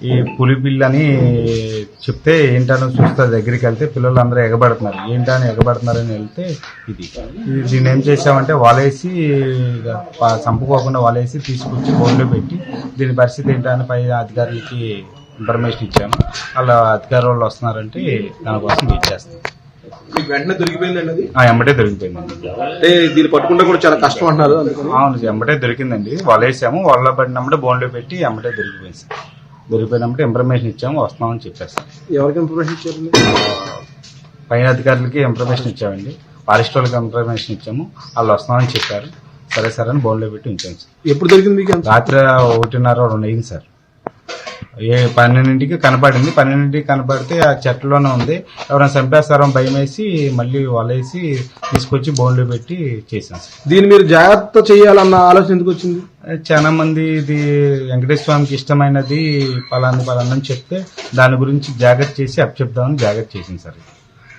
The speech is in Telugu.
ఈ పులి పిల్లి అని చెప్తే ఏంటని చూస్తే దగ్గరికి వెళ్తే పిల్లలు అందరూ ఎగబడుతున్నారు. ఏంటని ఎగబడుతున్నారని వెళ్తే దీన్ని ఏం చేసామంటే వలేసి చంపుకోకుండా వలేసి తీసుకొచ్చి బోన్లో పెట్టి దీని పరిస్థితి ఏంటని పై అధికారులకి ఇన్ఫర్మేషన్ ఇచ్చాము. అలా అధికారుల వాళ్ళు వస్తున్నారంటే దానికోసం వెయిట్ చేస్తాం. వెంటనే దొరికిపోయిందండి? ఎంబటే దొరికిపోయిందండి. అంటే దీన్ని పట్టుకుంటే కూడా చాలా కష్టం అంటున్నారు. అవును, ఎంబటే దొరికిందండి. వలేసాము, వల్ల పడినప్పుడే బోన్లో పెట్టి ఎంబటే దొరికిపోయింది సార్. దొరికిపోయినప్పుడు ఇన్ఫర్మేషన్ ఇచ్చాము, వస్తామని చెప్పేస్తాం. ఎవరికి ఇన్ఫర్మేషన్ ఇచ్చారు? పైన అధికారులకి ఇన్ఫర్మేషన్ ఇచ్చామండి. ఫారెస్ట్ వాళ్ళకి ఇన్ఫర్మేషన్ ఇచ్చాము, వాళ్ళు వస్తామని చెప్పారు. సరే సార్ అని బోన్లో పెట్టి ఉంచాము సార్. ఎప్పుడు దొరికింది మీకు? రాత్రి 1:30-2 అయింది సార్. 12ంటికి కనపడింది. 12ంటికి కనపడితే ఆ చెట్లలోనే ఉంది. ఎవరైనా చంపేస్తారని భయం వేసి మళ్ళీ వలేసి తీసుకొచ్చి బోన్లో పెట్టి చేశాం సార్. దీన్ని మీరు జాగ్రత్త చేయాలన్న ఆలోచన ఎందుకు వచ్చింది? చాలా మంది ఇది వెంకటేశ్వర స్వామికి ఇష్టమైనది పలానా అని చెప్తే దాని గురించి జాగ్రత్త చేసి అప్పచెప్దామని జాగ్రత్త చేసింది సార్.